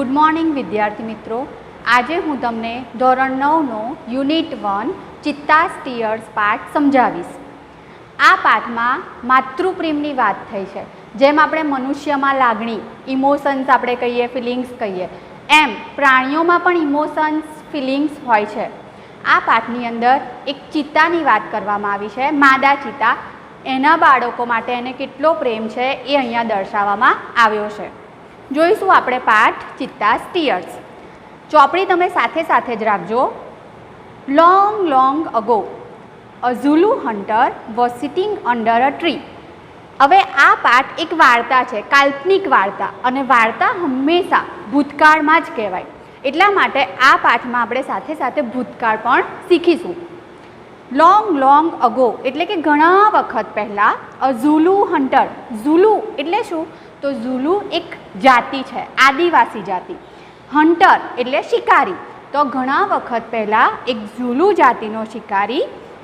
Good morning विद्यार्थी मित्रों। आज हूँ तमने धोरण 9 यूनिट 1 चित्ता स्टीयर्स पाठ समझावीश। आ पाठ में मातृप्रेमनी बात थई छे। जेम आपणे मनुष्यमां लागणी इमोशन्स आपणे कहीए, फीलिंग्स कहीए, एम प्राणीओमां पण इमोशन्स फीलिंग्स होय छे। आ पाठनी अंदर एक चीतानी वात करवामां आवी छे। मादा चीता एना बाळको माटे एने केटलो प्रेम छे ए अहींया दर्शाववामां આવ્યો છે। જોઈશું આપણે પાઠ ચિત્તા સ્ટીયર્સ। ચોપડી તમે સાથે સાથે જ રાખજો। Long long ago a ઝુલુ hunter was sitting under a tree. હવે આ પાઠ એક વાર્તા છે, કાલ્પનિક વાર્તા, અને વાર્તા હંમેશા ભૂતકાળમાં જ કહેવાય, એટલા માટે આ પાઠમાં આપણે સાથે સાથે ભૂતકાળ પણ શીખીશું। લોંગ લોંગ અગો એટલે કે ઘણા વખત પહેલાં અ ઝુલુ હન્ટર, ઝુલુ એટલે શું? तो ઝુલુ एक जाति है, आदिवासी जाति। हंटर एटले शिकारी। तो घणा वखत पहला एक ઝુલુ जातिनो शिकारी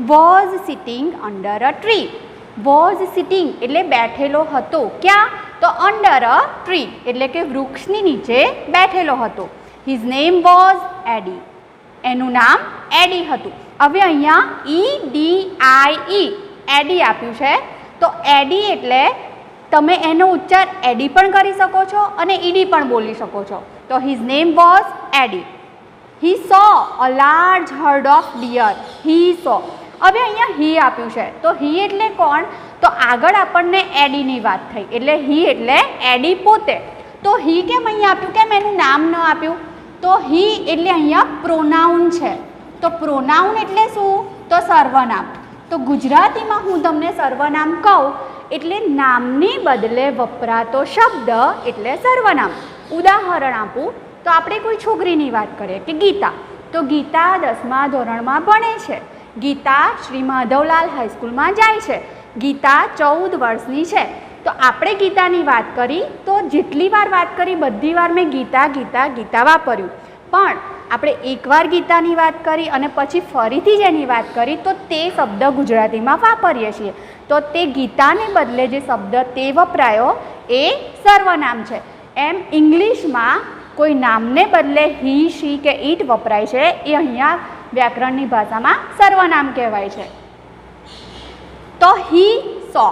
was sitting under a tree. Was sitting एटले बैठेलो हतो। क्या? तो अंडर अ ट्री एटले के वृक्षनी नीचे बैठेलो हतो। His name was Eddie. एनु नाम एडी हतुं। हवे अहींया EDIE एडी आप्युं छे। तो एडी एटले તમે એનો ઉચ્ચાર એડી પણ કરી શકો છો અને ઈડી પણ બોલી શકો છો। તો his name was Eddie. He saw a large herd of deer. He saw, હવે અહીંયા હી આપ્યું છે, તો હી એટલે કોણ? તો આગળ આપણને એડીની વાત થઈ, એટલે હી એટલે એડી પોતે। તો હી કેમ અહીંયા આપ્યું, કેમ એનું નામ ન આપ્યું? તો હી એટલે અહીંયા પ્રોનાઉન છે। તો પ્રોનાઉન એટલે શું? તો સર્વનામ। તો ગુજરાતીમાં હું તમને સર્વનામ કહું એટલે નામની બદલે વપરાતો શબ્દ એટલે સર્વનામ। ઉદાહરણ આપું તો આપણે કોઈ છોકરીની વાત કરીએ કે ગીતા। તો ગીતા 10મા ધોરણમાં ભણે છે। ગીતા શ્રી માધવલાલ હાઈસ્કૂલમાં જાય છે। ગીતા 14 વર્ષની છે। તો આપણે ગીતાની વાત કરી તો જેટલી વાર વાત કરી બધી વાર મેં ગીતા ગીતા ગીતા વાપર્યું, પણ આપણે એકવાર ગીતાની વાત કરી અને પછી ફરીથી જ એની વાત કરી તો તે શબ્દ ગુજરાતીમાં વાપરીએ છીએ। તો તે ગીતાને બદલે જે શબ્દ તે વપરાયો એ સર્વનામ છે। એમ ઇંગ્લિશમાં કોઈ નામને બદલે હી, શી કે ઇટ વપરાય છે, એ અહીંયા વ્યાકરણની ભાષામાં સર્વનામ કહેવાય છે। તો હી સો,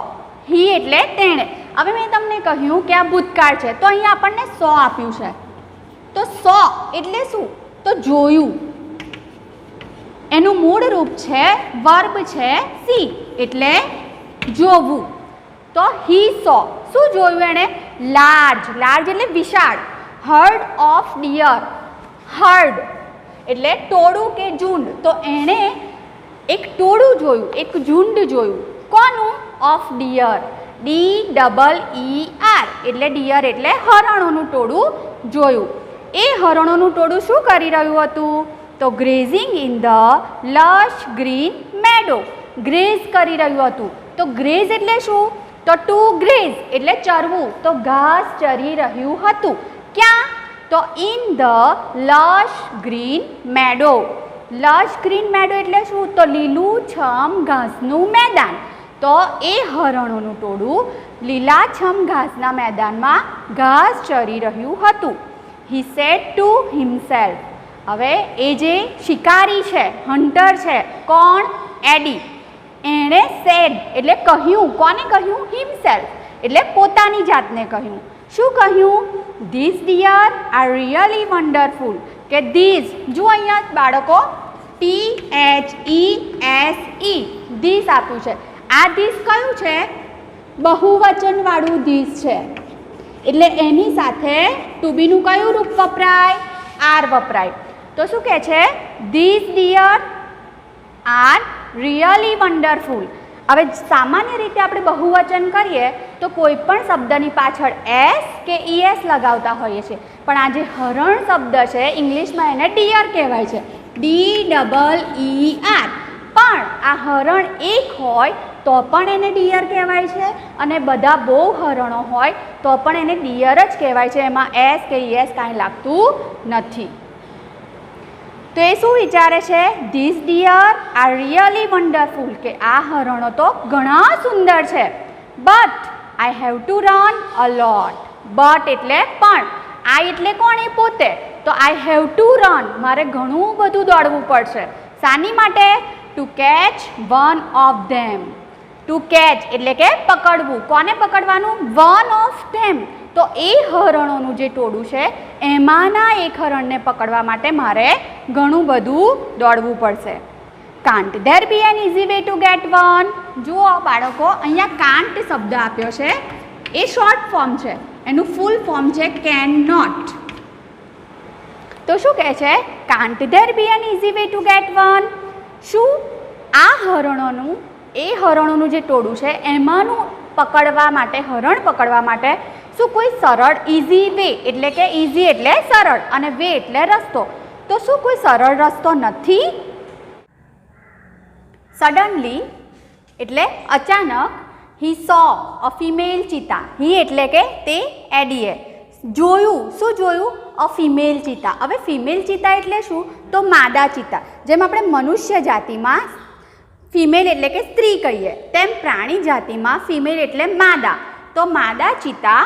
હી એટલે તેણે। હવે મેં તમને કહ્યું કે આ ભૂતકાળ છે, તો અહીંયા આપણને સો આપ્યું છે। તો સો એટલે શું? તો જોયું। એનું મૂળ રૂપ છે, વર્બ છે સી, એટલે જોવું। તો હી સો, શું જોયું એણે? લાર્જ, લાર્જ એટલે વિશાળ। હર્ડ ઓફ ડિયર, હર્ડ એટલે ટોળું કે ઝુંડ। તો એણે એક ટોળું જોયું, એક ઝુંડ જોયું। કોનું? ઓફ ડિયર, DEER એટલે ડિયર એટલે હરણોનું ટોળું જોયું। એ હરણોનું ટોળું શું કરી રહ્યું હતું? તો grazing in the lush green મેડો, ગ્રેઝ કરી રહ્યું હતું। તો ગ્રેઝ એટલે શું? તો ટુ ગ્રેઝ એટલે ચરવું। તો ઘાસ ચરી રહ્યું હતું। ક્યાં? તો in the lush green મેડો। Lush green મેડો એટલે શું? તો લીલુંછમ ઘાસનું મેદાન। તો એ હરણોનું ટોળું લીલાછમ ઘાસના મેદાનમાં ઘાસ ચરી રહ્યું હતું। He said to himself। હવે એ જે શિકારી છે, હન્ટર છે, કોણ? એડી। એણે સેડ એટલે કહ્યું। કોને કહ્યું? હિમસેલ્ફ એટલે પોતાની જાતને કહ્યું। શું કહ્યું? This deer are really wonderful. કે ધીસ, જો અહીંયા બાળકો THESE ધીસ આપ્યું છે। આ ધીસ કયું છે? બહુવચનવાળું ધીસ છે, એટલે એની સાથે ટુ બીનું કયું રૂપ વપરાય? આર વપરાય। તો શું કહે છે? This deer are really wonderful. હવે સામાન્ય રીતે આપણે બહુવચન કરીએ તો કોઈ પણ શબ્દની પાછળ એસ કે ES લગાવતા હોઈએ છીએ, પણ આ જે હરણ શબ્દ છે ઇંગ્લિશમાં એને ડિયર કહેવાય છે, DEER। પણ આ હરણ એક હોય તો પણ એને ડિયર કહેવાય છે, અને બધા બહુ હરણો હોય તો પણ એને ડિયર જ કહેવાય છે। એમાં એસ કે ES કાંઈ લાગતું નથી। તો એ શું વિચારે છે? This deer are really wonderful, કે આ હરણો તો ઘણા સુંદર છે। But I have to run a lot. But એટલે પણ આઈ એટલે કોણ? એ પોતે. તો આઈ હેવ ટુ રન, મારે ઘણું બધું દોડવું પડશે. શાની માટે? To catch one of them. To catch એટલે કે પકડવું. કોને પકડવાનું? One of them. તો એ હરણોનું જે ટોળું છે એમાંના એક હરણને પકડવા માટે મારે ઘણું બધું દોડવું પડશે. Can't there be an easy way to get one. જુઓ બાળકો, અહીંયા કાન્ટ શબ્દ આપ્યો છે, એ શોર્ટ ફોર્મ છે, એનું ફૂલ ફોર્મ છે કેન નોટ. તો શું કહે છે? Can't there be an easy way to get one. શું આ હરણોનું જે ટોળું છે એમાંનું પકડવા માટે, હરણ પકડવા માટે શું કોઈ સરળ ઇઝી વે, એટલે કે ઇઝી એટલે સરળ અને વે એટલે રસ્તો, તો શું કોઈ સરળ રસ્તો નથી? સડનલી એટલે અચાનક, હી સો અ ફિમેલ ચીતા. હી એટલે કે તે, એડીએ જોયું. શું જોયું? અ ફિમેલ ચીતા. હવે ફિમેલ ચીતા એટલે શું? તો માદા ચીતા. જેમ આપણે મનુષ્ય જાતિમાં ફિમેલ એટલે કે સ્ત્રી કહીએ, તેમ પ્રાણી જાતિમાં ફિમેલ એટલે માદા. તો માદા ચીતા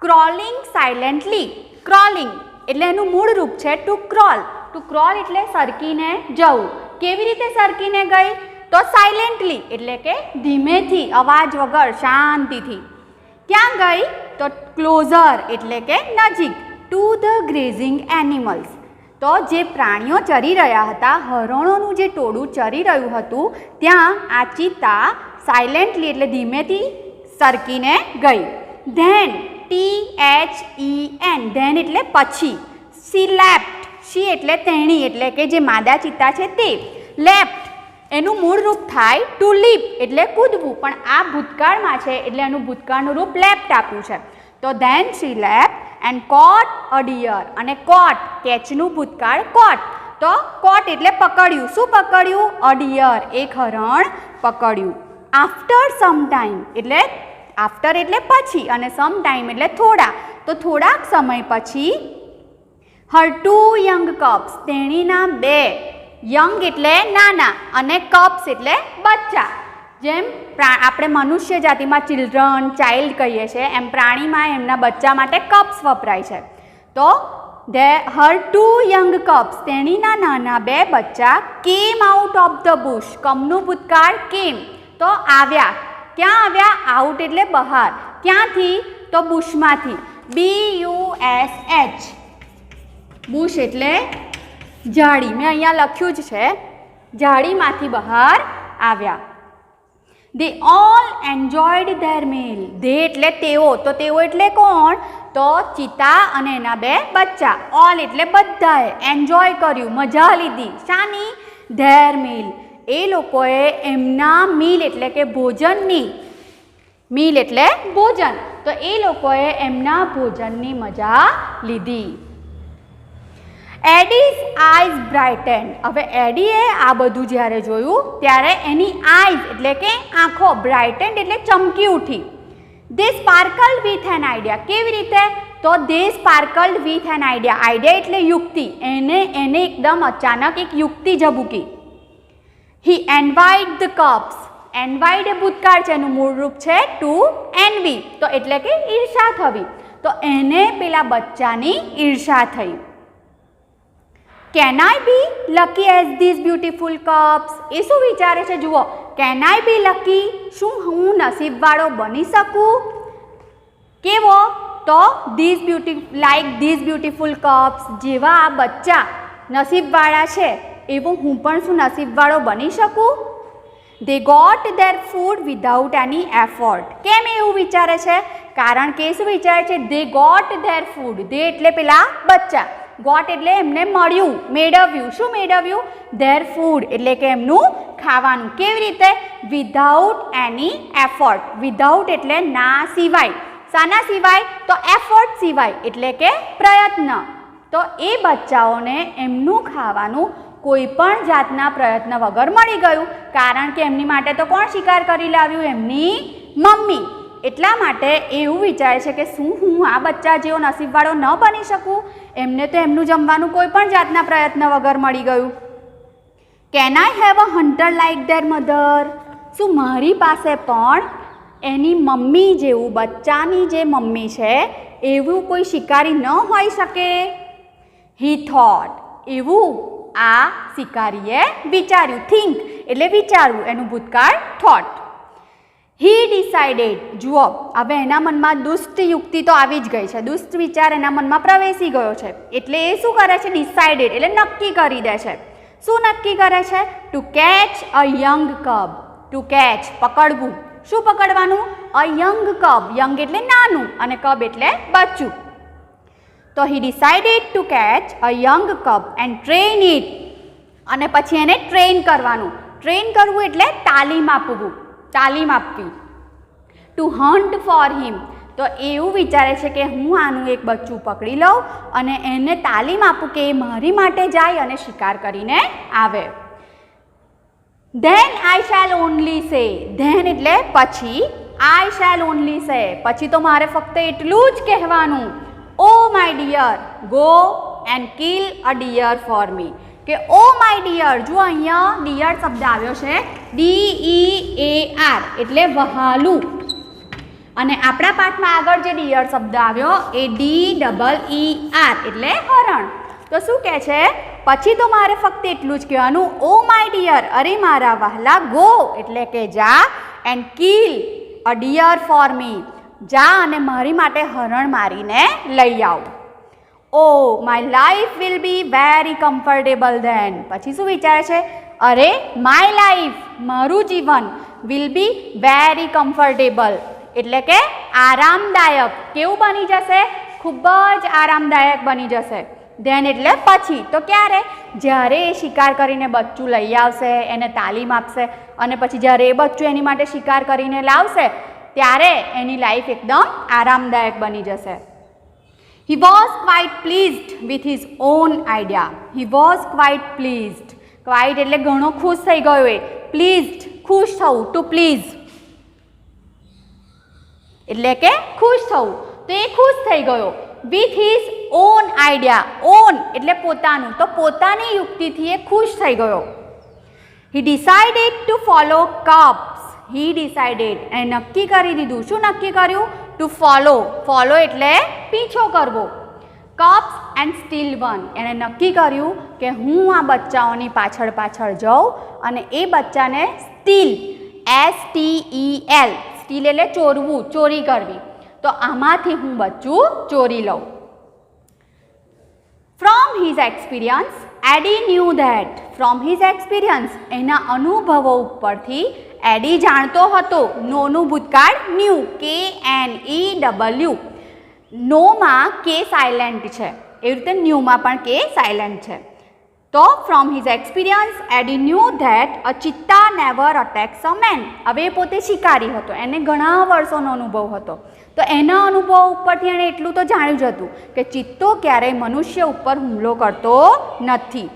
ક્રોલિંગ સાયલેન્ટલી. ક્રોલિંગ એટલે એનું મૂળ રૂપ છે ટુ ક્રોલ. ટુ ક્રોલ એટલે સરકીને જવું. કેવી રીતે સરકીને ગઈ? તો સાયલેન્ટલી એટલે કે ધીમેથી, અવાજ વગર, શાંતિથી. ક્યાં ગઈ? તો ક્લોઝર એટલે કે નજીક. To the grazing animals. તો જે પ્રાણીઓ ચરી રહ્યા હતા, હરણોનું જે ટોળું ચરી રહ્યું હતું, ત્યાં આ ચીતા સાયલેન્ટલી એટલે ધીમેથી સરકીને ગઈ. ધેન, THEN, ધેન એટલે પછી. C left. શી એટલે તેણી, એટલે કે જે માદા ચીતા છે તે. લેફ્ટ એનું મૂળ રૂપ થાય ટુ લીપ એટલે કૂદવું, પણ આ ભૂતકાળમાં છે એટલે એનું ભૂતકાળનું રૂપ લેફ્ટ આપ્યું છે. તો then she left and caught a deer. અને કોટ, કેચનું ભૂતકાળ કોટ. તો કોટ એટલે પકડ્યું. શું પકડ્યું? અ ડિયર, એક હરણ પકડ્યું. આફ્ટર સમ ટાઈમ એટલે, આફ્ટર એટલે પછી અને સમ ટાઈમ એટલે થોડા. તો થોડાક સમય પછી હર ટુ યંગ કપ્સ, તેણીના બે, યંગ એટલે નાના અને કપ્સ એટલે બચ્ચા. જેમ આપણે મનુષ્ય જાતિમાં ચિલ્ડ્રન, ચાઇલ્ડ કહીએ છીએ, એમ પ્રાણીમાં એમના બચ્ચા માટે કપ્સ વપરાય છે. તો હર ટુ યંગ કપ્સ, તેણીના નાના બે બચ્ચા, came out of the bush. કમનું ભૂતકાળ કેમ. તો આવ્યા. ક્યાં આવ્યા? આઉટ એટલે બહાર. ક્યાંથી? તો બુશમાંથી. BUSH. બુશ એટલે જાળી. મેં અહીંયા લખ્યું જ છે, જાળીમાંથી બહાર આવ્યા. They all enjoyed their meal. They એટલે તેઓ. તો તેઓ એટલે કોણ? તો ચીતા અને એના બે બચ્ચા. ઓલ એટલે બધાએ એન્જોય કર્યું, મજા લીધી. શાની? their meal. એ લોકોએ એમના મીલ એટલે કે ભોજનની, મીલ એટલે ભોજન, તો એ લોકોએ એમના ભોજનની મજા લીધી. એડીઝ આઈઝ બ્રાઇટેન્ડ. હવે એડીએ આ બધું જ્યારે જોયું ત્યારે એની આઈઝ એટલે કે આંખો, બ્રાઇટેન્ડ એટલે ચમકી ઉઠી. દે સ્પાર્કલ્ડ વિથ એન આઈડિયા. કેવી રીતે? તો દે સ્પાર્કલ્ડ વિથ એન આઈડિયા. આઈડિયા એટલે યુક્તિ. એને એકદમ અચાનક એક યુક્તિ ઝબૂકી. હી એન્વાઇડ ધ કપ્સ. એન્વાઇડ એ ભૂતકાળ છે, એનું મૂળ રૂપ છે ટુ એનવી, તો એટલે કે ઈર્ષા થવી. તો એને પેલા બચ્ચાની ઈર્ષા થઈ. Can I be lucky as this beautiful cubs. એ શું વિચારે છે? જુઓ, કેન આઈ બી લકી. શું હું નસીબવાળો બની શકું? કેવો? તો ધીસ બ્યુટીફુલ કપ્સ. જેવા આ બચ્ચા નસીબવાળા છે એવું હું પણ શું નસીબવાળો બની શકું? They got their food without any effort. કેમ એવું વિચારે છે? કારણ કે શું વિચારે છે? They got their food. They એટલે પેલા બચ્ચા, ગોટ એટલે એમને મળ્યું, મેળવ્યું. શું મેળવ્યું? ધેર ફૂડ એટલે કે એમનું ખાવાનું. કેવી રીતે? Without any effort. વિધાઉટ એટલે ના સિવાય. શાના સિવાય? તો એફર્ટ સિવાય એટલે કે પ્રયત્ન. તો એ બચ્ચાઓને એમનું ખાવાનું કોઈ પણ જાતના પ્રયત્ન વગર મળી ગયું, કારણ કે એમની માટે તો કોણ શિકાર કરી લાવ્યું? એમની મમ્મી. એટલા માટે એવું વિચારે છે કે શું હું આ બચ્ચા જેવો નસીબવાળો ન બની શકું? એમને તો એમનું જમવાનું કોઈ પણ જાતના પ્રયત્ન વગર મળી ગયું. Can I have a hunter like their mother. શું મારી પાસે પણ એની મમ્મી જેવું, બચ્ચાની જે મમ્મી છે એવું કોઈ શિકારી ન હોઈ શકે? હી થોટ, એવું આ શિકારીએ વિચાર્યું. થિંક એટલે વિચારવું, એનું ભૂતકાળ થોટ. હી ડિસાઇડેડ, જુઓ હવે એના મનમાં દુષ્ટ યુક્તિ તો આવી જ ગઈ છે, દુષ્ટ વિચાર એના મનમાં પ્રવેશી ગયો છે, એટલે એ શું કરે છે? ડિસાઇડેડ એટલે નક્કી કરી દે છે. શું નક્કી કરે છે? To catch a young cub. To catch પકડવું. શું પકડવાનું? અ યંગ કબ. યંગ એટલે નાનું અને કબ એટલે બચ્ચું. તો he decided to catch a young cub and train it. અને પછી એને ટ્રેન કરવાનું. ટ્રેન કરવું એટલે તાલીમ આપવું, તાલીમ આપવી. ટુ હન્ટ ફોર હિમ, તો એવું વિચારે છે કે હું આનું એક બચ્ચું પકડી લઉં અને એને તાલીમ આપું કે એ મારી માટે જાય અને શિકાર કરીને આવે. ધેન આઈ શેલ ઓનલી સે. ધેન એટલે પછી, આઈ શેલ ઓનલી સે પછી તો મારે ફક્ત એટલું જ કહેવાનું, oh my dear go and kill a deer for me. કે ઓ માય ડિયર, જો અહીંયા ડિયર શબ્દ આવ્યો છે, DEAR એટલે વહાલું, અને આપણા પાઠમાં આગળ જે ડિયર શબ્દ આવ્યો એ DEER એટલે હરણ. તો શું કહે છે? પછી તો મારે ફક્ત એટલું જ કહેવાનું, ઓ માય ડિયર, અરે મારા વહાલા, ગો એટલે કે જા, and kill a deer for me, જા અને મારી માટે હરણ મારીને લઈ આવ. Oh my life will be very comfortable then. પછી શું વિચારે છે? અરે માય લાઈફ, મારું જીવન, વિલ બી વેરી કમ્ફર્ટેબલ એટલે કે આરામદાયક. કેવું બની જશે? ખૂબ જ આરામદાયક બની જશે. ધેન એટલે પછી. તો ક્યારે? જ્યારે એ શિકાર કરીને બચ્ચું લઈ આવશે, એને તાલીમ આપશે અને પછી જ્યારે એ બચ્ચું એની માટે શિકાર કરીને લાવશે ત્યારે એની લાઈફ એકદમ આરામદાયક બની જશે. He was quite pleased with his own idea. He was quite pleased. Quite એટલે ઘણો ખુશ થઈ ગયો એ. Pleased ખુશ થવું, to please એટલે કે ખુશ થવું. તો એ ખુશ થઈ ગયો. With his own idea. Own એટલે પોતાનું, તો પોતાની યુક્તિથી એ ખુશ થઈ ગયો. He decided to follow cubs. He decided એ નક્કી કરી દીધું. શું નક્કી કર્યું? Two follow. ફોલો એટલે પીછો કરવો. કપ્સ એન્ડ સ્ટીલ વન, એણે નક્કી કર્યું કે હું આ બચ્ચાઓની પાછળ પાછળ જાઉં અને એ બચ્ચાને સ્ટીલ, STEL, સ્ટીલ એટલે ચોરવું, ચોરી કરવી. તો આમાંથી હું બચ્ચું ચોરી લઉં. From his experience eddy knew that. From his experience એના અનુભવો ઉપરથી એડી જાણતો હતો. નોનું ભૂતકાળ ન્યૂ, KNEW. નોમાં કે સાયલેન્ટ છે, એવી રીતે ન્યૂમાં પણ કે સાયલેન્ટ છે. તો from his experience eddy knew that a cheetah never attacks a main. હવે એ પોતે શિકારી હતો, એને ઘણા વર્ષોનો અનુભવ હતો. તો એના અનુભવ ઉપરથી એણે એટલું તો જાણ્યું જ હતું કે ચિત્તો ક્યારેય મનુષ્ય ઉપર હુમલો કરતો નથી.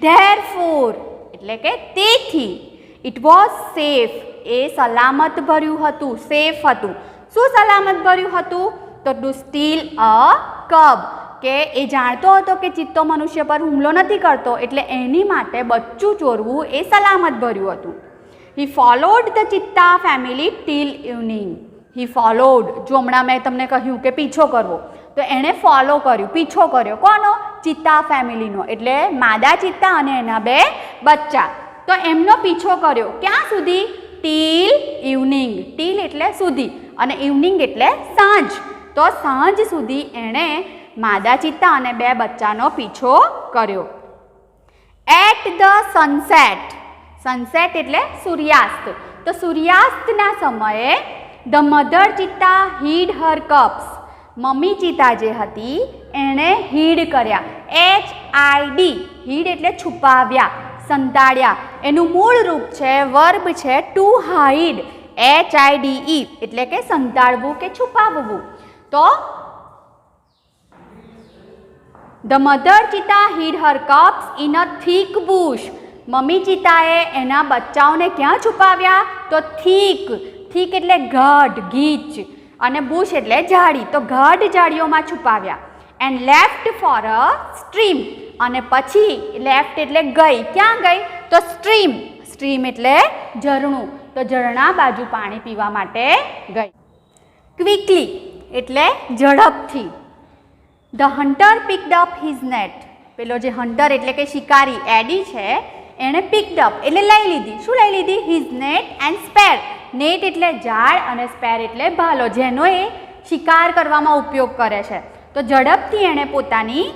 ધેરફોર એટલે કે તેથી. ઇટ વોઝ સેફ, એ સલામત ભર્યું હતું, સેફ હતું. શું સલામત ભર્યું હતું? તો ટુ સ્ટીલ અ કબ, કે એ જાણતો હતો કે ચિત્તો મનુષ્ય પર હુમલો નથી કરતો, એટલે એની માટે બચ્ચું ચોરવું એ સલામત ભર્યું હતું. He followed the cheetah family till evening. He followed, જો હમણાં મેં તમને કહ્યું કે પીછો કરવો, તો એણે ફોલો કર્યું, પીછો કર્યો. કોનો? ચિત્તા ફેમિલીનો, એટલે માદા ચિત્તા અને એના બે બચ્ચા. તો એમનો પીછો કર્યો. ક્યાં સુધી? Teal evening. ટીલ એટલે સુધી અને ઇવનિંગ એટલે સાંજ. તો સાંજ સુધી એણે માદા ચિત્તા અને બે બચ્ચાનો પીછો કર્યો. At the sunset. સનસેટ એટલે સૂર્યાસ્ત. તો સૂર્યાસ્તના સમયે the mother cheetah hid her cubs. Mummy ચિત્તા જે હતી એણે હીડ કર્યા. HID. હીડ એટલે છુપાવ્યા, સંતાડ્યા. એનું મૂળ રૂપ છે, વર્બ છે ટુ હાઇડ, HIDE એટલે કે સંતાડવું કે છુપાવવું. તો the mother cheetah hid her cubs in a thick bush. Mummy ચિત્તાએ એના બચ્ચાઓને ક્યાં છુપાવ્યા? તો થીક. થીક એટલે ગાઢ, ગીચ, અને બુશ એટલે ઝાડી. તો ગાઢ ઝાડીઓમાં છુપાવ્યા. And left for a stream. અને પછી લેફ્ટ એટલે ગઈ. ક્યાં ગઈ? તો સ્ટ્રીમ. સ્ટ્રીમ એટલે ઝરણું. તો ઝરણા બાજુ પાણી પીવા માટે ગઈ. ક્વિકલી એટલે ઝડપથી. The hunter પિકડ up his net. પેલો જે હન્ટર એટલે કે શિકારી એડી છે એણે પિકડ અપ એટલે લઈ લીધી. શું લઈ લીધી? His net and spear. Net એટલે જાળ અને સ્પેર એટલે ભાલો, જેનો એ શિકાર કરવામાં ઉપયોગ કરે છે. તો ઝડપથી એણે પોતાની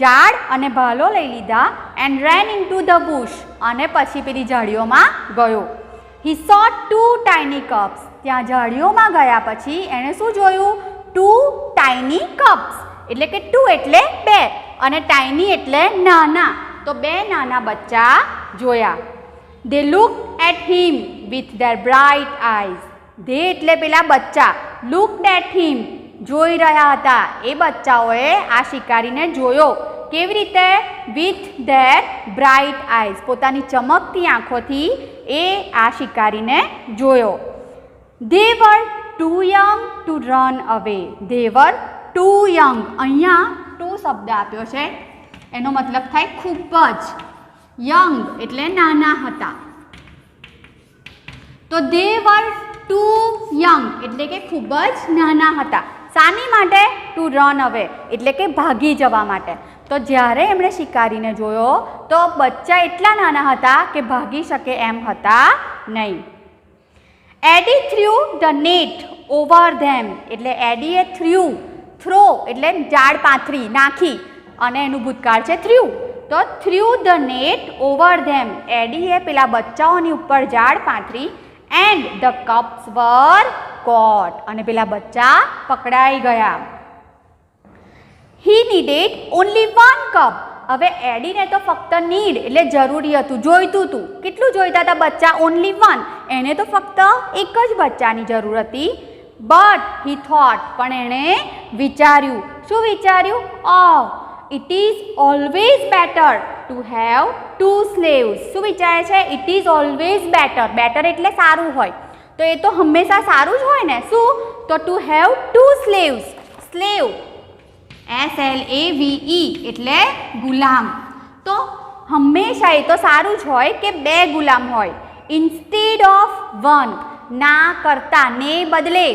જાળ અને ભાલો લઈ લીધા. And rain into the bush. અને પછી પેલી ઝાડીઓમાં ગયો. હી સો 2 ટાઇની કપ્સ. ત્યાં ઝાડીઓમાં ગયા પછી એણે શું જોયું? 2 ટાઇની કપ્સ. એટલે કે 2 એટલે 2 અને ટાઇની એટલે નાના. તો 2 નાના બચ્ચા જોયા. They looked at him with their bright eyes. They એટલે પેલા બચ્ચા. Looked at him જોઈ રહ્યા હતા. એ બચ્ચાઓએ આ શિકારીને જોયો. કેવી રીતે? With their bright eyes. પોતાની ચમકતી આંખોથી એ આ શિકારીને જોયો. They were too young to run away. They were too young. અહીંયા too શબ્દ આપ્યો છે, એનો મતલબ થાય ખૂબ જ. યંગ એટલે નાના હતા. તો they were too young એટલે કે ખૂબ જ નાના હતા. શાની માટે? ટુ રન અવે એટલે કે ભાગી જવા માટે. તો જ્યારે એમણે શિકારીને જોયો તો બચ્ચા એટલા નાના હતા કે ભાગી શકે એમ હતા નહીં. એડી થ્રુ ધ નેટ ઓવર ધેમ એટલે એડીએ થ્રો એટલે જાળ પાથરી નાખી અને એનું ભૂતકાળ છે થ્રુ. તો through the net over them ADA પેલા બચ્ચાઓની ઉપર જાળ પાથરી. એન્ડ ધ કપ્સ વર કોટ અને પેલા બચ્ચા પકડાઈ ગયા. હી નીડેડ ઓનલી 1 કપ. હવે એડીને તો ફક્ત નીડ એટલે જરૂરી હતું, જોઈતું હતું. કેટલું જોઈતા હતા બચ્ચા? ઓનલી 1. એને તો ફક્ત એક જ બચ્ચાની જરૂર હતી. બટ હી થોટ પણ એણે વિચાર્યું. શું વિચાર્યું? It is always better to have 2 slaves. શું વિચારે છે? It is always better. Better એટલે સારું હોય, તો એ તો હંમેશા સારું જ હોય ને. શું? તો two have 2 slaves. Slave SLAVE એટલે ગુલામ. તો હંમેશા એ તો સારું જ હોય કે 2 ગુલામ હોય. ઇન્સ્ટેડ ઓફ 1 ના કરતા, ને બદલે.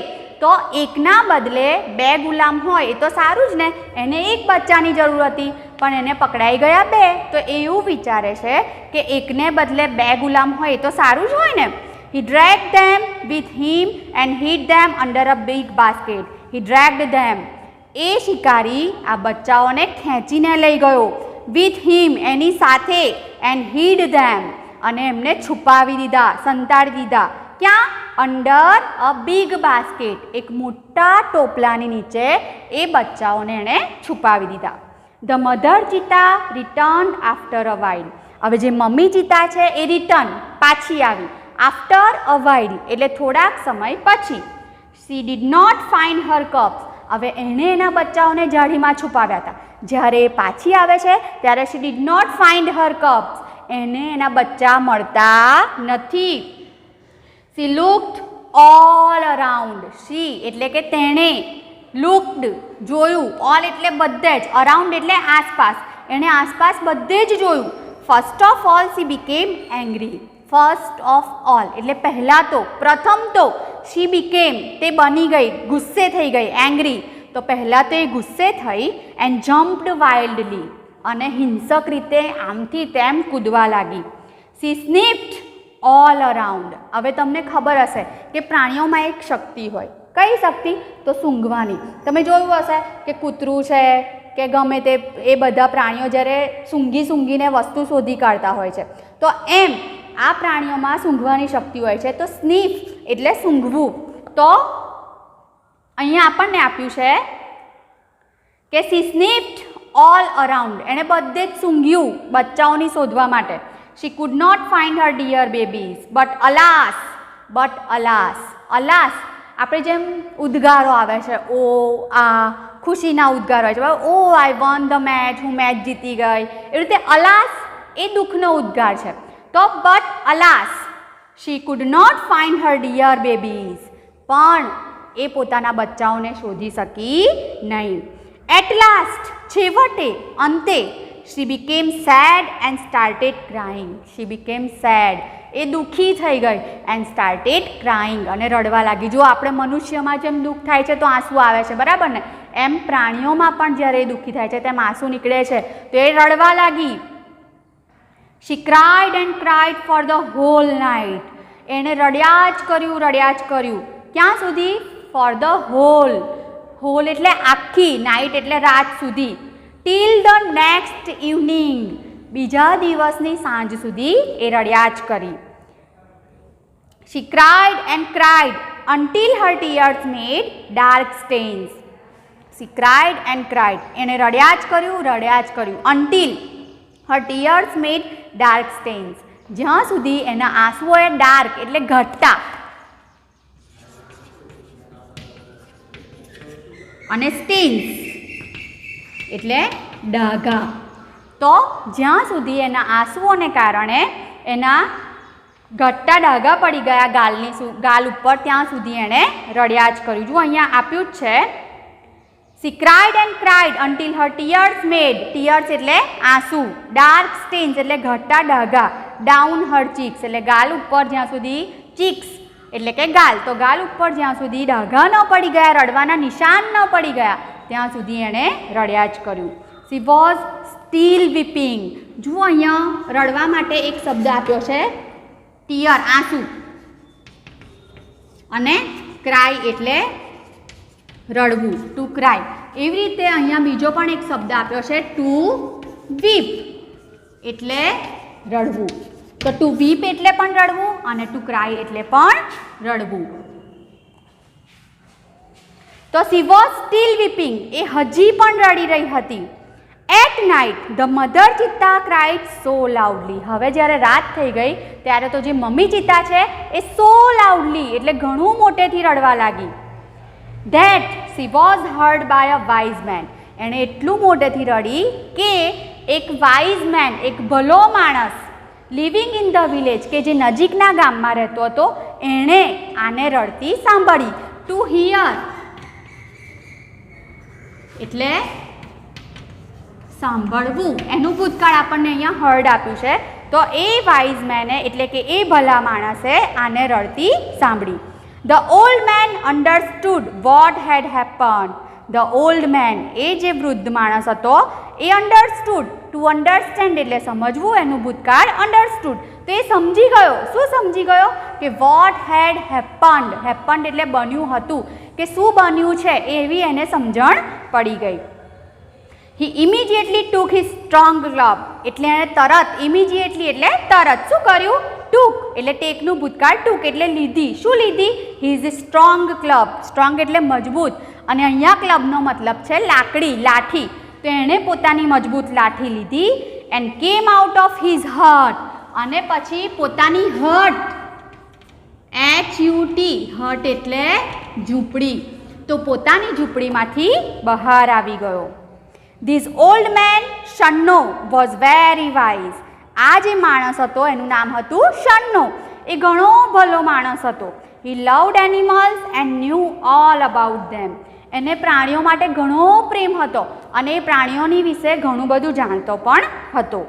તો એકના બદલે 2 ગુલામ હોય એ તો સારું જ ને. એને એક બચ્ચાની જરૂર હતી પણ એને પકડાઈ ગયા 2. તો એવું વિચારે છે કે એકને બદલે 2 ગુલામ હોય એ તો સારું જ હોય ને. He dragged them with him and hid them under a big basket. He dragged them. એ શિકારી આ બચ્ચાઓને ખેંચીને લઈ ગયો. With him એની સાથે. and hid them અને એમને છુપાવી દીધા, સંતાડી દીધા. ક્યાં? અંડર અ બિગ બાસ્કેટ એક મોટા ટોપલાની નીચે એ બચ્ચાઓને એણે છુપાવી દીધા. The mother cheetah return after a while. હવે જે મમ્મી ચિતા છે એ રિટર્ન પાછી આવી. આફ્ટર અ વાઇલ એટલે થોડાક સમય પછી. She did not find her cubs. હવે એણે એના બચ્ચાઓને જાળીમાં છુપાવ્યા હતા. જ્યારે એ પાછી આવે છે ત્યારે she did not find her cubs. એને એના બચ્ચા મળતા નથી. શી લુક્ડ ઓલ અરાઉન્ડ. શી એટલે કે તેણે. લુક્ડ જોયું. ઓલ એટલે બધે જ. અરાઉન્ડ એટલે આસપાસ. એણે આસપાસ બધે જ જોયું. First of all she became angry. First of all એટલે પહેલાં તો, પ્રથમ તો. શી બીકેમ તે બની ગઈ, ગુસ્સે થઈ ગઈ. એંગ્રી તો પહેલાં તો એ ગુસ્સે થઈ. એન્ડ જમ્પ્ડ વાઇલ્ડલી અને હિંસક રીતે આમથી તેમ કૂદવા લાગી. શી સ્નિફ્ડ ઓલ અરાઉન્ડ. હવે તમને ખબર હશે કે પ્રાણીઓમાં એક શક્તિ હોય. કઈ શક્તિ? તો સૂંઘવાની. તમે જોયું હશે કે કૂતરું છે કે ગમે તે, એ બધા પ્રાણીઓ જ્યારે સૂંઘીને વસ્તુ શોધી કાઢતા હોય છે. તો એમ આ પ્રાણીઓમાં સૂંઘવાની શક્તિ હોય છે. તો સ્નીફ એટલે સૂંઘવું. તો અહીંયા આપણને આપ્યું છે કે શી સ્નિફ્ડ ઓલ અરાઉન્ડ. એણે બધે જ સૂંઘ્યું બચ્ચાઓની શોધવા માટે. She could not find her dear babies but alas. Alas આપણે જેમ ઉદ્ગારો આવે છે, ઓ આ ખુશીના ઉદ્ગાર હોય છે. ઓ આઈ વન ધ મેચ, હું મેચ જીતી ગઈ. એ રીતે અલાસ એ દુઃખનો ઉદ્ગાર છે. તો but alas she could not find her dear babies. પણ એ પોતાના બચ્ચાઓને શોધી શકી નહીં. એટ લાસ્ટ છેવટે, અંતે. She became sad and started crying. She became sad એ દુઃખી થઈ ગઈ એન્ડ સ્ટાર્ટેડ ક્રાઇંગ, અને રડવા લાગી. જો આપણે મનુષ્યમાં જેમ દુઃખ થાય છે તો આંસુ આવે છે, બરાબર ને, એમ પ્રાણીઓમાં પણ જ્યારે દુઃખી થાય છે તેમ આંસુ નીકળે છે, તો એ રડવા લાગી. She cried and cried for the whole night. એણે રડ્યા જ કર્યું. ક્યાં સુધી? For the whole. હોલ એટલે આખી, નાઇટ એટલે રાત સુધી. Till the next evening. બીજા દિવસની સાંજ સુધી એ રડ્યા જ કરી. She cried and cried until her tears made dark stains. She cried and cried. એણે રડ્યા જ કર્યું. Until her tears made dark stains. જ્યાં સુધી એના આંસુઓએ ડાર્ક એટલે ઘટ્ટા અને સ્ટેન્સ એટલે ડાઘા, તો જ્યાં સુધી એના આંસુઓને કારણે એના ઘટ્ટા ડાઘા પડી ગયા ગાલ ઉપર, ત્યાં સુધી એણે રડ્યા જ કર્યું. જો અહીંયા આપ્યું જ છે, She cried and cried until her tears made, tears એટલે આંસુ, dark stains એટલે ઘટ્ટા ડાઘા, down her cheeks એટલે ગાલ ઉપર જ્યાં સુધી, cheeks એટલે કે ગાલ, તો ગાલ ઉપર જ્યાં સુધી ડાઘા ન પડી ગયા, રડવાના નિશાન ન પડી ગયા, ત્યાં સુધી એણે રડ્યા જ કર્યું. She was still weeping. જુઓ અહીંયા રડવા માટે એક શબ્દ આપ્યો છે, tear આંસુ, અને cry એટલે રડવું, ટુ ક્રાય. એવી રીતે અહીંયા બીજો પણ એક શબ્દ આપ્યો છે, ટુ વીપ એટલે રડવું. તો ટુ વીપ એટલે પણ રડવું અને ટુ ક્રાય એટલે પણ રડવું. તો she was still weeping, એ હજી પણ રડી રહી હતી. At night the mother ચિત્તા cried so loudly. હવે જ્યારે રાત થઈ ગઈ ત્યારે તો જે મમ્મી ચિત્તા છે એ so loudly એટલે ઘણું મોટેથી રડવા લાગી. That she was heard by a wise man. એણે એટલું મોટેથી રડી કે એક વાઇઝ મેન, એક ભલો માણસ, લિવિંગ ઇન ધ વિલેજ, કે જે નજીકના ગામમાં રહેતો હતો, એણે આને રડતી સાંભળી. ટુ હિયર એટલે સાંભળવું, એનું ભૂતકાળ આપણને અહીંયા હર્ડ આપ્યું છે, તો એ વાઇઝ મેને એટલે કે એ ભલા માણસે આને રડતી સાંભળી. The old man understood what had happened. The old man, એ જે વૃદ્ધ માણસ હતો, એ understood, to understand એટલે સમજવું, એનું ભૂતકાળ understood, તો એ સમજી ગયો. શું સમજી ગયો? કે what had happened, happened એટલે બન્યું હતું, કે શું બન્યું છે એવી એને સમજણ પડી ગઈ. He immediately took his strong club, એટલે એણે તરત, immediately એટલે તરત શું કર્યું? took એટલે ટેકનું ભૂતકાળ, took એટલે લીધી. શું લીધી? his strong club, strong એટલે મજબૂત, અને અહીંયા ક્લબનો મતલબ છે લાકડી, લાઠી, તો એણે પોતાની મજબૂત લાઠી લીધી. and came out of his hut, અને પછી પોતાની હટ, HUT, હટ એટલે ઝૂંપડી, તો પોતાની ઝૂંપડીમાંથી બહાર આવી ગયો. This old man Shanno was very wise. આ જે માણસ હતો એનું નામ હતું શન્નો, એ ઘણો ભલો માણસ હતો. He loved animals and knew all about them. એને પ્રાણીઓ માટે ઘણો પ્રેમ હતો અને એ પ્રાણીઓની વિશે ઘણું બધું જાણતો પણ હતો.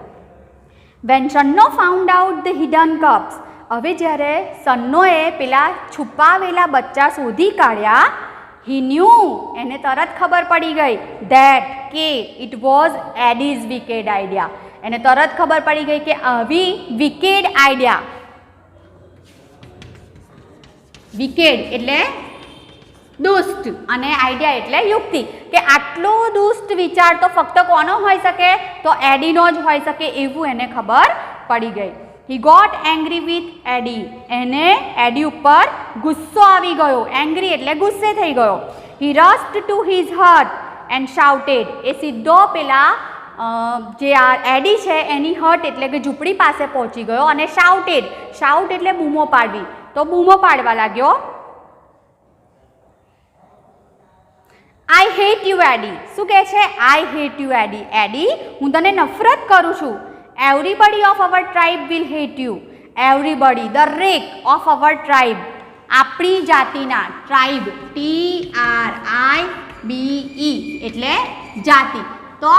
When Shanno found out the hidden cubs, હવે જ્યારે સન્નોએ પેલા છુપાવેલા બચ્ચા શોધી કાઢ્યા, he knew, એને તરત ખબર પડી ગઈ, that કે it was Eddie's wicked idea. એને તરત ખબર પડી ગઈ કે આવી વિકેડ આઈડિયા, વિકેડ એટલે દુષ્ટ અને આઈડિયા એટલે યુક્તિ, કે આટલો દુષ્ટ વિચાર તો ફક્ત કોનો હોઈ શકે? તો એડીનો જ હોઈ શકે, એવું એને ખબર પડી ગઈ. He got angry with Eddie. એને એડી ઉપર ગુસ્સો આવી ગયો, એંગ્રી એટલે ગુસ્સે થઈ ગયો. He rushed to his hut and shouted. એ સીધો પેલા જે આ એડી છે એની હટ એટલે કે ઝૂંપડી પાસે પહોંચી ગયો અને શાઉટેડ, શાઉટ એટલે બૂમો પાડવી, તો બૂમો પાડવા લાગ્યો. I hate you Eddie. શું કહે છે? I hate you Eddie. એડી, હું તને નફરત કરું છું. Everybody of our tribe will hate you. Everybody, દરેક of our tribe, આપણી જાતિના, ટ્રાઇબ, TRIBE એટલે જાતિ, તો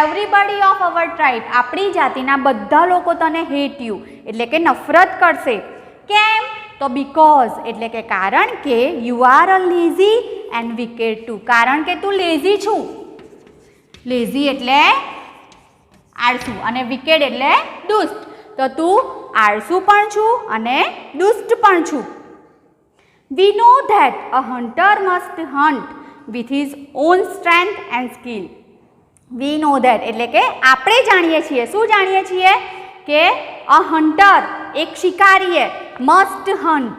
એવરીબડી ઓફ અવર ટ્રાઇબ, આપણી જાતિના બધા લોકો તને હેટ યુ એટલે કે નફરત કરશે. કેમ? તો બીકોઝ એટલે કે કારણ કે you are a lazy and wicked too, કારણ કે તું લેઝી છું. લેઝી એટલે આળસુ અને વિકેડ એટલે દુષ્ટ. તો તું આળસુ પણ છું અને દુષ્ટ પણ છું. We know that a hunter must hunt with his own strength and skill. We know that એટલે કે આપણે જાણીએ છીએ. શું જાણીએ છીએ? કે a hunter એક શિકારીએ must hunt,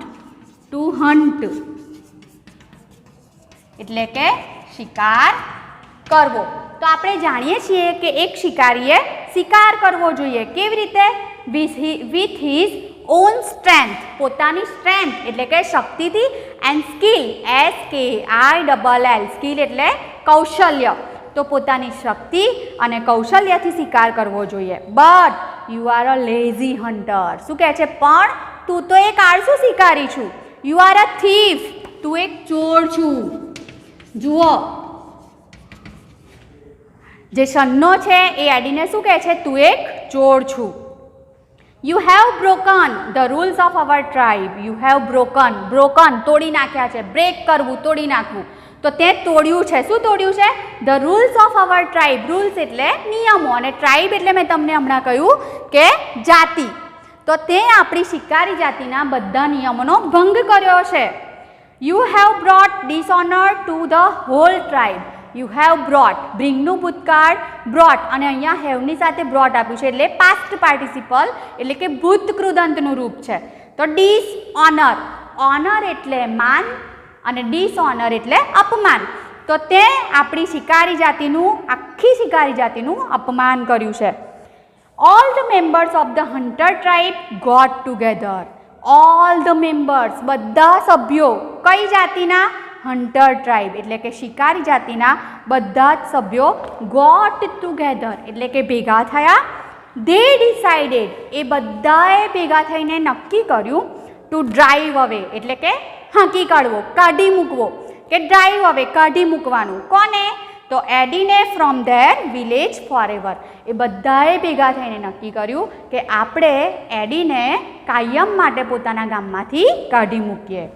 to hunt એટલે કે શિકાર કરવો. તો આપણે જાણીએ છીએ કે એક શિકારીએ શિકાર કરવો જોઈએ. કેવી રીતે? with his own strength, પોતાની સ્ટ્રેન્થ એટલે કે શક્તિથી, એન્ડ સ્કિલ SKILL, સ્કિલ એટલે કૌશલ્ય. તો પોતાની શક્તિ અને કૌશલ્યથી શિકાર કરવો જોઈએ. But you are a lazy hunter. શું કહે છે? પણ તું તો એક આળસુ શિકારી છું. યુ આર અ થીફ, તું એક ચોર છું. જુઓ, જે સન્નો છે એ એડીને શું કહે છે? તું એક ચોર છું. You have broken the rules of our tribe. You have broken તોડી નાખ્યા છે. બ્રેક કરવું, તોડી નાખવું. તો તે તોડ્યું છે. શું તોડ્યું છે? The rules of our tribe. Rules એટલે નિયમો અને ટ્રાઇબ એટલે મેં તમને હમણાં કહ્યું કે જાતિ. તો તે આપણી શિકારી જાતિના બધા નિયમોનો ભંગ કર્યો છે. You have brought dishonor to the whole tribe. You have brought, બ્રિંગનું ભૂતકાળ brought અને અહીંયા haveની સાથે brought આપ્યું છે એટલે પાસ્ટ પાર્ટિસિપલ એટલે કે ભૂત કૃદંતનું રૂપ છે. તો ડિસઓનર, ઓનર એટલે માન અને ડિસઓનર એટલે અપમાન. તો તે આપણી શિકારી જાતિનું, આખી શિકારી જાતિનું અપમાન કર્યું છે. All the members of the hunter tribe got together. All the members, બધા સભ્યો કઈ જાતિના? હન્ટર ટ્રાઇબ એટલે કે શિકારી જાતિના બધા જ સભ્યો ગોટ ટુગેધર એટલે કે ભેગા થયા. દે ડિસાઇડેડ, એ બધાએ ભેગા થઈને નક્કી કર્યું ટુ ડ્રાઈવ અવે એટલે કે હાંકી કાઢવો, કાઢી મૂકવો. કે ડ્રાઈવ અવે કાઢી મૂકવાનું. કોને? તો એડીને ફ્રોમ ધેર વિલેજ ફોરએવર. એ બધાએ ભેગા થઈને નક્કી કર્યું કે આપણે એડીને કાયમ માટે પોતાના ગામમાંથી કાઢી મૂકીએ.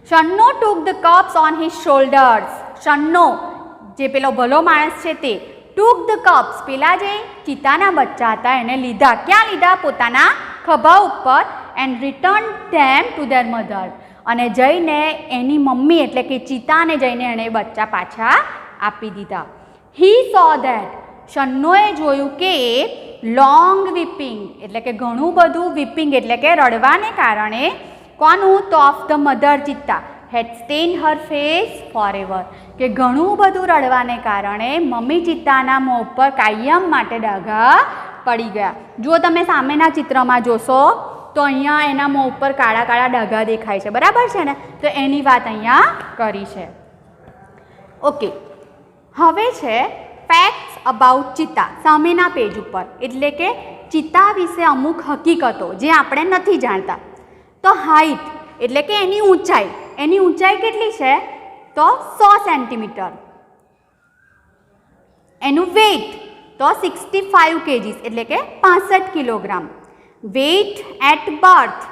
Shanno took the cups on his shoulders. Shanno જે પેલો ભલો માણસ છે તે took the cups, પેલા જે ચિત્તાના બચ્ચા હતા એને લીધા. ક્યાં લીધા? પોતાના ખભા ઉપર. and returned them to their mother, અને જઈને એની મમ્મી એટલે કે ચિત્તાને જઈને એણે બચ્ચા પાછા આપી દીધા. he saw that, શન્નોએ જોયું કે લોંગ વીપિંગ એટલે કે ઘણું બધું વીપિંગ એટલે કે રડવાને કારણે કોનું? તો of the mother cheetah had stain her face forever, કે ઘણું બધું રડવાને કારણે મમ્મી ચિત્તાના મોં ઉપર કાયમ માટે ડાઘા પડી ગયા. જો તમે સામેના ચિત્રમાં જોશો તો અહીંયા એના મોં ઉપર કાળા કાળા ડાઘા દેખાય છે. બરાબર છે ને? તો એની વાત અહીંયા કરી છે. ઓકે, હવે છે ફેક્ટ્સ અબાઉટ ચિત્તા સામેના પેજ ઉપર. એટલે કે ચિત્તા વિશે અમુક હકીકતો જે આપણે નથી જાણતા. તો હાઇટ એટલે કે એની ઊંચાઈ. એની ઊંચાઈ કેટલી છે? તો 100 સેન્ટીમીટર. એનું વેઇટ તો 65 kgs એટલે કે 65 કિલોગ્રામ. વેઇટ એટ બર્થ,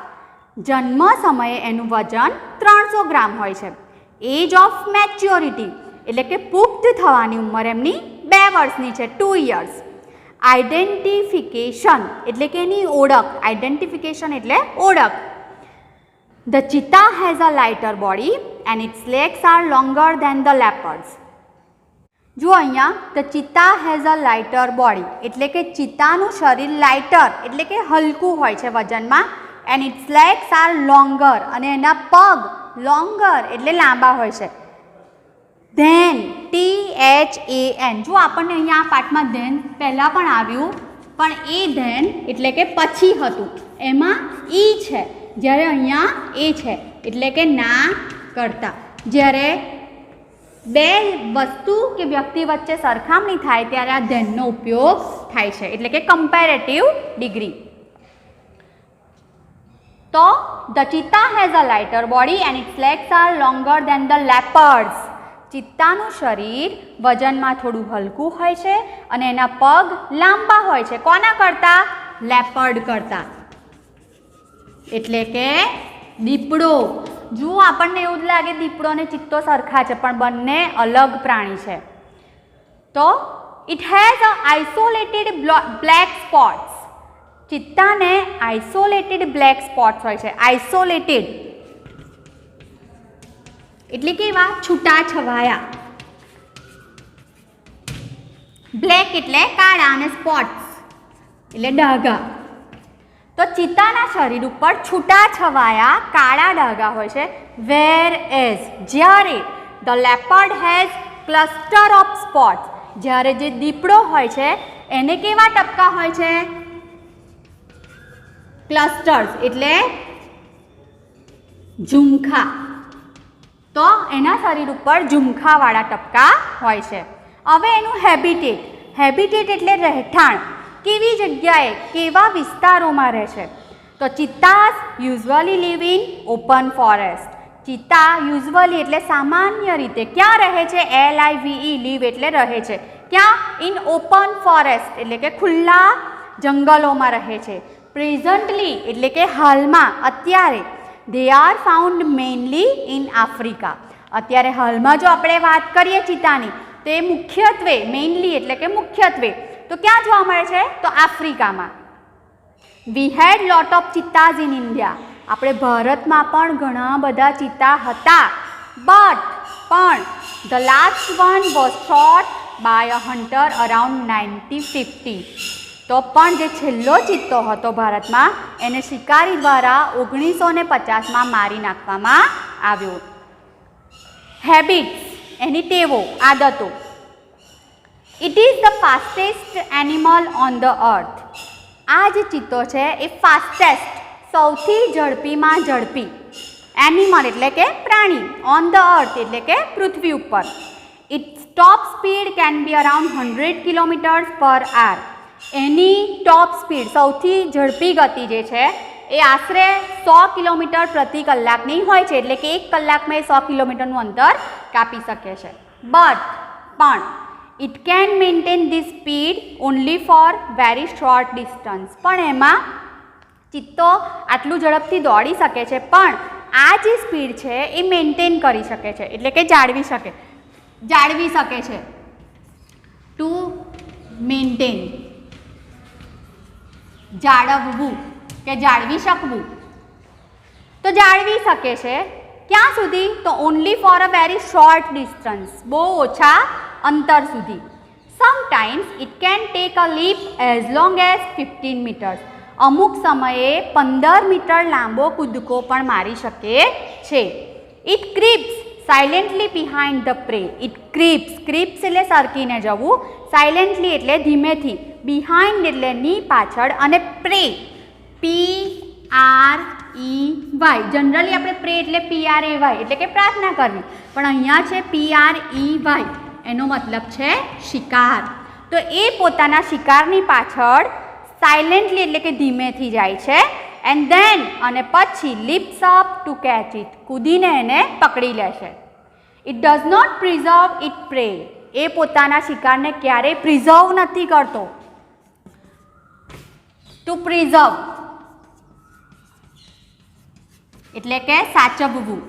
જન્મ સમયે એનું વજન 300 ગ્રામ હોય છે. એજ ઓફ મેચ્યોરિટી એટલે કે પુખ્ત થવાની ઉંમર એમની 2 વર્ષની છે, 2 years. આઇડેન્ટિફિકેશન એટલે કે એની ઓળખ. આઇડેન્ટિફિકેશન એટલે ઓળખ. The cheetah has a lighter body and its legs are longer than the leopards. જો અહીંયા the cheetah has a lighter body એટલે કે ચિત્તાનું શરીર લાઇટર એટલે કે હલકું હોય છે વજનમાં. and its legs are longer અને એના પગ longer એટલે લાંબા હોય છે. then THAN, જો આપણને અહીંયા આ પાઠમાં then પહેલાં પણ આવ્યું પણ એ then એટલે કે પછી હતું, એમાં ઈ છે જ્યારે અહીંયા એ છે એટલે કે ના કરતા. જ્યારે બે વસ્તુ કે વ્યક્તિ વચ્ચે સરખામણી થાય ત્યારે આ ધેનનો ઉપયોગ થાય છે એટલે કે કમ્પેરેટિવ ડિગ્રી. તો the cheetah has a lighter body and its legs are longer than the leopards. ચિત્તાનું શરીર વજનમાં થોડું હલકું હોય છે અને એના પગ લાંબા હોય છે. કોના કરતાં? લેપર્ડ કરતાં, એટલે કે દીપડો. જુઓ, આપણને એવું જ લાગે દીપડો અને ચિત્તો સરખા છે, પણ બંને અલગ પ્રાણી છે. તો it has a isolated black spots. ચિત્તાને આઇસોલેટેડ બ્લેક સ્પોટ્સ હોય છે. આઇસોલેટેડ એટલે કેવા? છૂટા છવાયા. બ્લેક એટલે કાળા અને સ્પોટ્સ એટલે ડાઘા. તો ચિત્તાના શરીર ઉપર છૂટા છવાયા કાળા ડાઘા હોય છે. વેર એઝ, જ્યારે the leopard has cluster of spots, જ્યારે જે દીપડો હોય છે એને કેવા ટપકા હોય છે? ક્લસ્ટર્સ એટલે ઝુમખા. તો એના શરીર ઉપર ઝુમખાવાળા ટપકા હોય છે. હવે એનું હેબિટેટ. હેબિટેટ એટલે રહેઠાણ. કેવી જગ્યાએ, કેવા વિસ્તારોમાં રહે છે? તો cheetahs usually live in open forest. ચિત્તા યુઝ્યુઅલી એટલે સામાન્ય રીતે ક્યાં રહે છે? LIVE, લીવ એટલે રહે છે. ક્યાં? ઇન ઓપન ફોરેસ્ટ એટલે કે ખુલ્લા જંગલોમાં રહે છે. પ્રેઝન્ટલી એટલે કે હાલમાં, અત્યારે. They are found mainly in Africa. અત્યારે હાલમાં જો આપણે વાત કરીએ ચિત્તાની, તો એ મુખ્યત્વે, મેઇનલી એટલે કે મુખ્યત્વે, તો ક્યાં જોવા મળે છે? તો આફ્રિકામાં. We had lot of ચિત્તાઝ in India. આપણે ભારતમાં પણ ઘણા બધા ચિત્તા હતા. પણ the last one was shot by a hunter around 1950. તો પણ જે છેલ્લો ચિત્તો હતો ભારતમાં, એને શિકારી દ્વારા 1950માં મારી નાખવામાં આવ્યો. હેબિટ્સ, એની ટેવો, આદતો. It is the fastest animal on the earth. આ જે ચિત્તો છે એ ફાસ્ટેસ્ટ, સૌથી ઝડપીમાં ઝડપી. એનિમલ એટલે કે પ્રાણી, ઓન ધ અર્થ એટલે કે પૃથ્વી ઉપર. Its top speed can be around 100 kilometres per hour. એની ટોપ સ્પીડ, સૌથી ઝડપી ગતિ જે છે એ આશરે 100 કિલોમીટર પ્રતિ કલાકની હોય છે. એટલે કે 1 કલાકમાં એ 100 કિલોમીટરનું અંતર કાપી શકે છે. પણ it can maintain this speed only for very short distance. પણ એમાં ચિત્તો આટલું ઝડપથી દોડી શકે છે, પણ આ જે સ્પીડ છે એ મેન્ટેન કરી શકે છે, એટલે કે જાળવી શકે છે. ટુ મેન્ટેન, જાળવવું કે જાળવી શકવું. તો જાળવી શકે છે ક્યાં સુધી? તો only for a very short distance, બહુ ઓછા અંતર સુધી. Sometimes it can take a leap as long as 15 metres. અમુક સમયે 15 મીટર લાંબો કૂદકો પણ મારી શકે છે. It creeps silently behind the prey. It creeps એટલે સરકીને જવું, સાયલેન્ટલી એટલે ધીમેથી, બિહાઇન્ડ એટલે ની પાછળ, અને પ્રે PREY. જનરલી આપણે પ્રે એટલે PRAY એટલે કે પ્રાર્થના કરવી, પણ અહીંયા છે PREY, એનો મતલબ છે શિકાર. તો એ પોતાના શિકારની પાછળ સાયલેન્ટલી એટલે કે ધીમેથી જાય છે. એન્ડ ધેન અને પછી leaps up to catch it, કૂદીને એને પકડી લેશે. It does not preserve it prey. એ પોતાના શિકારને ક્યારેય પ્રિઝર્વ નથી કરતો. ટુ પ્રિઝર્વ એટલે કે સાચવવું.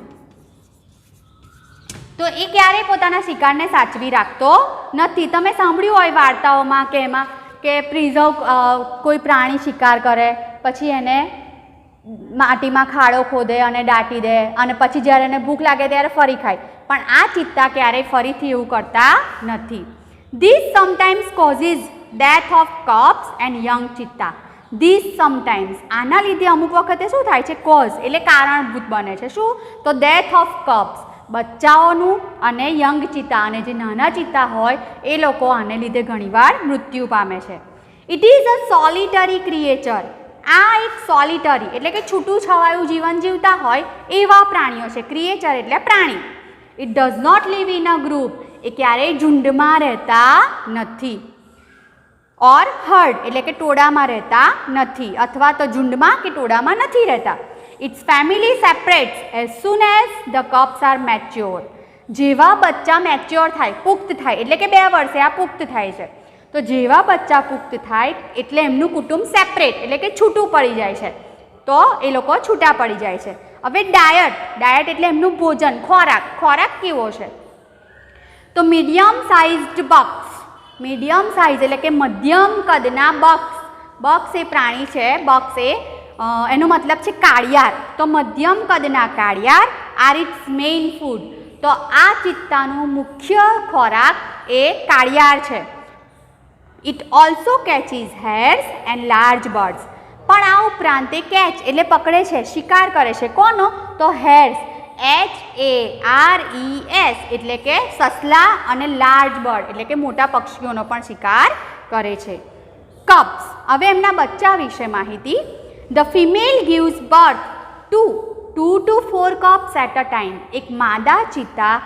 તો એ ક્યારેય પોતાના શિકારને સાચવી રાખતો નથી. તમે સાંભળ્યું હોય વાર્તાઓમાં કે એમાં કે પ્રિઝર્વ, કોઈ પ્રાણી શિકાર કરે પછી એને માટીમાં ખાડો ખોદે અને દાટી દે, અને પછી જ્યારે એને ભૂખ લાગે ત્યારે ફરી ખાય. પણ આ ચિત્તા ક્યારેય ફરીથી એવું કરતા નથી. This sometimes causes death of cubs and young cheetah. This sometimes, આના લીધે અમુક વખતે શું થાય છે? કોઝ એટલે કારણભૂત બને છે. શું? તો ડેથ ઓફ કપ્સ, બચ્ચાઓનું, અને યંગ ચિત્તા, અને જે નાના ચિત્તા હોય એ લોકો આને લીધે ઘણીવાર મૃત્યુ પામે છે. It is a સોલિટરી creature. આ એક સોલિટરી એટલે કે છૂટું છવાયું જીવન જીવતા હોય એવા પ્રાણીઓ છે. ક્રિએચર એટલે પ્રાણી. It does not live in a group. એ ક્યારેય ઝુંડમાં રહેતા નથી. ઓર હર્ડ એટલે કે ટોળામાં રહેતા નથી, અથવા તો ઝુંડમાં કે ટોળામાં નથી રહેતા. Its family separates as soon as the cubs are mature. જેવા બચ્ચા મેચ્યોર થાય, પુખ્ત થાય, એટલે કે 2 વર્ષે આ પુખ્ત થાય છે, તો જેવા બચ્ચા પુખ્ત થાય એટલે એમનું કુટુંબ સેપરેટ એટલે કે છૂટું પડી જાય છે, તો એ લોકો છૂટા પડી જાય છે. હવે ડાયટ એટલે એમનું ભોજન, ખોરાક કેવો છે? તો medium sized bucks, medium size એટલે કે મધ્યમ કદના બક્સ એ પ્રાણી છે, બક્સ એનો મતલબ છે કાળિયાર, તો મધ્યમ કદના કાળિયાર આર ઇટ્સ મેઇન ફૂડ. તો આ ચિત્તાનું મુખ્ય ખોરાક એ કાળિયાર છે. It also catches hares and large birds. પણ આ ઉપરાંત એ કેચ એટલે પકડે છે, શિકાર કરે છે. કોનો? તો હેર્સ, HARES એટલે કે સસલા, અને લાર્જ બર્ડ એટલે કે મોટા પક્ષીઓનો પણ શિકાર કરે છે. કબ્સ, હવે એમના બચ્ચા વિશે માહિતી. The female gives birth to 2 to 4 cubs at a time. એક માદા ચિત્તા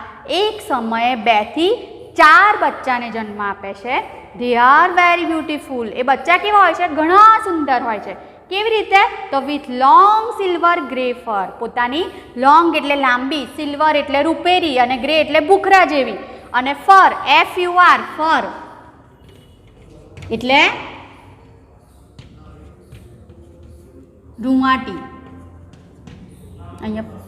એક સમયે 2 થી 4 બચ્ચાને જન્મ આપે છે. They are very beautiful. એ બચ્ચા કેવા હોય છે? ઘણા સુંદર હોય છે. કેવી રીતે? તો વિથ લોંગ સિલ્વર ગ્રે ફર. પોતાની લોંગ એટલે લાંબી, સિલ્વર એટલે રૂપેરી, અને ગ્રે એટલે ભૂખરા જેવી, અને ફર FUR ફર એટલે રૂંવાટી. અહીંયા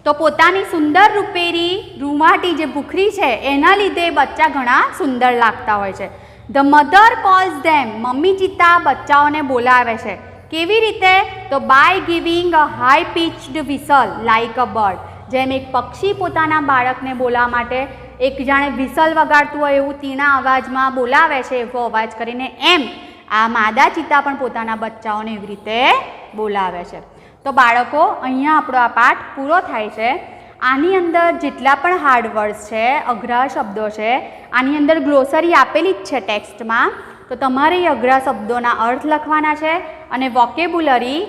તો પોતાની સુંદર રૂપેરી રૂંવાટી જે ભૂખરી છે એના લીધે બચ્ચા ઘણા સુંદર લાગતા હોય છે. The mother calls them. Mummy ચિત્તા બચ્ચાઓને બોલાવે છે. કેવી રીતે? તો by giving a high pitched whistle like a bird. જેમ એક પક્ષી પોતાના બાળકને બોલાવવા માટે એક જાણે વિસલ વગાડતું હોય એવું તીણા અવાજમાં બોલાવે છે, એવો અવાજ કરીને, એમ આ માદા ચિત્તા પણ પોતાના બચ્ચાઓને એવી રીતે બોલાવે છે. તો બાળકો, અહીંયા આપણો આ પાઠ પૂરો થાય છે. આની અંદર જેટલા પણ હાર્ડ વર્ડ્સ છે, અઘરા શબ્દો છે, આની અંદર ગ્લોસરી આપેલી જ છે ટેક્સ્ટમાં. તો તમારે એ અઘરા શબ્દોના અર્થ લખવાના છે, અને વોકેબ્યુલરી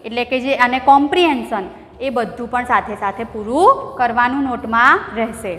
એટલે કે જે અને કોમ્પ્રિહેન્શન એ બધું પણ સાથે સાથે પૂરું કરવાનું નોટમાં રહેશે.